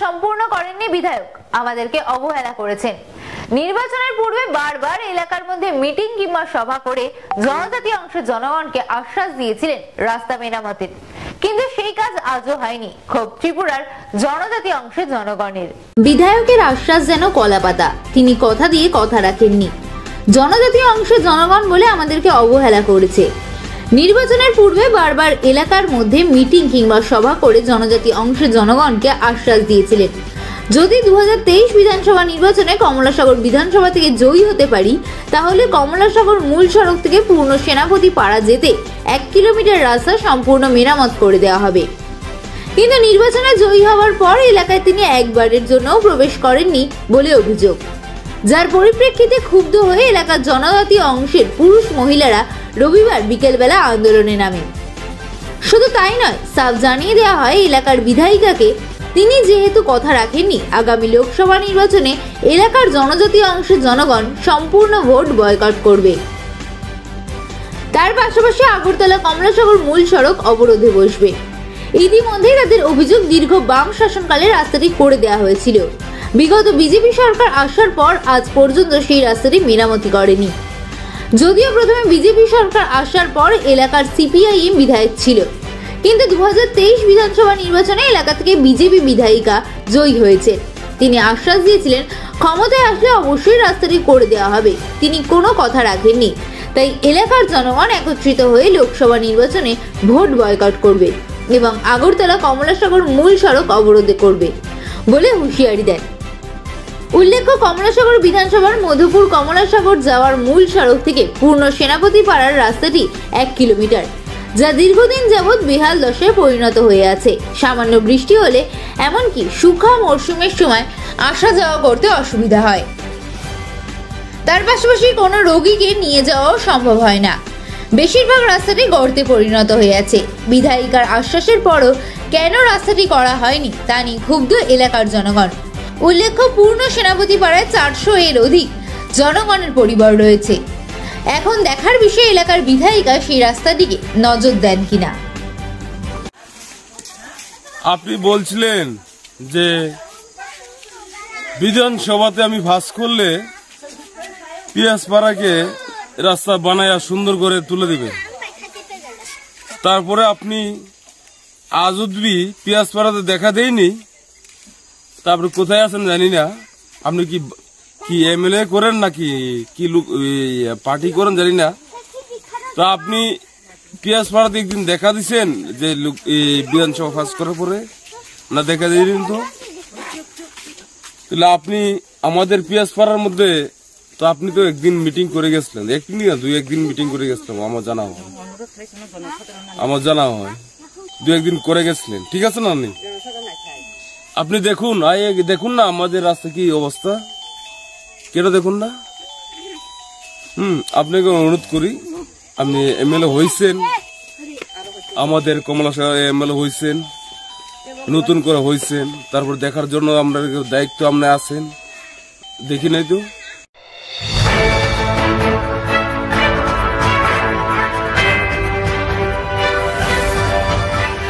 সম্পূর্ণ করেননি বিধায়ক, আমাদেরকে অবহেলা করেছেন। নির্বাচনের পূর্বে বারবার এলাকার মধ্যে মিটিং কিংবা সভা করে জনজাতি অংশের জনগণকে আশ্বাস দিয়েছিলেন রাস্তা মেরামতের, কিন্তু সেই কাজ আজও হয়নি। ক্ষোভ ত্রিপুরার জনজাতি অংশের জনগণের। বিধায়কের আশ্বাস যেন কলাপাতা, তিনি কথা দিয়ে কথা রাখেননি। জনজাতি অংশের জনগণ বলে আমাদেরকে অবহেলা করেছে। নির্বাচনের পূর্বে বারবার এলাকার মধ্যে মিটিং কিংবা সভা করে জনজাতি অংশের জনগণকে আশ্বাস দিয়েছিলেন, যদি 2023 বিধানসভা নির্বাচনে কমলাসাগর বিধানসভা থেকে জয়ী হতে পারি, তাহলে কমলাসাগর মূল সড়ক থেকে পূর্ণ সেনাপতি পাড়া যেতে 1 কিলোমিটার রাস্তা সম্পূর্ণ মেরামত করে দেওয়া হবে। কিন্তু নির্বাচনে জয়ী হওয়ার পর এলাকায় তিনি একবারের জন্যও প্রবেশ করেননি বলে অভিযোগ, যার পরিপ্রেক্ষিতে ক্ষুব্ধ হয়ে এলাকার জনজাতি অংশের পুরুষ মহিলারা রবিবার বিকেলবেলা আন্দোলনে নামেন। শুধু তাই নয়, সাফ জানিয়ে দেওয়া হয় এলাকার বিধায়িকাকে তিনি যেহেতু কথা রাখেননি, আগামী লোকসভা নির্বাচনে এলাকার জনজাতি অংশের জনগণ সম্পূর্ণ ভোট বয়কট করবে। তার পাশাপাশি আগরতলা কমলাসাগর মূল সড়ক অবরোধে বসবে। ইতিমধ্যে তাদের অভিযোগ, দীর্ঘ বাম শাসনকালে রাস্তাটি করে দেওয়া হয়েছিল, বিগত বিজেপি সরকার আসার পর আজ পর্যন্ত সেই রাস্তাটি মেরামতি করেনি। যদিও প্রথমে বিজেপি সরকার আসার পর এলাকার সিপিআইএম বিধায়ক ছিল, কিন্তু 2023 বিধানসভা নির্বাচনে এলাকা থেকে বিজেপি বিধায়িকা জয়ী হয়েছে। তিনি আশ্বাস দিয়েছিলেন ক্ষমতায় আসলে অবশ্যই রাস্তাটি করে দেওয়া হবে, তিনি কোনো কথা রাখেননি। তাই এলাকার জনগণ একত্রিত হয়ে লোকসভা নির্বাচনে ভোট বয়কট করবে এবং আগরতলা কমলাসাগর মূল সড়ক অবরোধ করবে বলে হুঁশিয়ারি দেন। উল্লেখ্য, কমলাসাগর বিধানসভার মধুপুর কমলাসাগর যাওয়ার মূল সড়ক থেকে পূর্ণ সেনাপতি পাড়ার রাস্তাটি 1 কিলোমিটার, যা দীর্ঘদিন যাবৎ বেহাল দশায় পরিণত হয়ে আছে। সামান্য বৃষ্টি হলে এমনকি শুকনো মরশুমের সময় আসা যাওয়া করতে অসুবিধা হয়। তার পাশাপাশি কোনো রোগীকে নিয়ে যাওয়াও সম্ভব হয় না। বেশিরভাগ রাস্তাটি গর্তে পরিণত হয়ে আছে। বিধায়িকার আশ্বাসের পরও কেন রাস্তাটি করা হয়নি তা নিয়ে ক্ষুব্ধ এলাকার জনগণ। উল্লেখ্য, পূর্ণ সেনাপতি পাড়ায় 400 এর অধিক জনগণের পরিবার রয়েছে। এখন দেখার বিষয় এলাকার বিধায়িকা সেই রাস্তাটিকে নজর দেন কিনা। আপনি বলছিলেন যে বিধানসভাতে আমি ভাস করলে পিয়াসপাড়াকে রাস্তা বানায়া সুন্দর করে তুলে দিবে, তারপরে আপনি আজ অব্দি পিয়াসপাড়াতে দেখা দেয়নি, তারপরে কোথায় আছেন জানি না। আপনি কি এমএলএ করেন নাকি কি পার্টি করেন জানি না, তো আপনি পিয়াসপাড়াতে একদিন দেখা দিচ্ছেন যে বিধানসভা পাস করার পরে না দেখা দিলেন, তো তাহলে আপনি আমাদের পিয়াসপাড়ার মধ্যে তো আপনি তো একদিন মিটিং করে গেছিলেন, একদিন না 2-1 দিন মিটিং করে গেছিলাম, আমার জানা হয় 2-1 দিন করে গেছিলেন, ঠিক আছে না? আপনি দেখুন না আমাদের রাস্তা কি অবস্থা, কেন দেখুন না? আপনাকে অনুরোধ করি, আপনি এমএলএ হয়েছেন, আমাদের কমলাসাগর এমএলএ হয়েছেন, নতুন করে হয়েছেন, তারপর দেখার জন্য আমরা দায়িত্ব আপনি আছেন, দেখি নাই তো।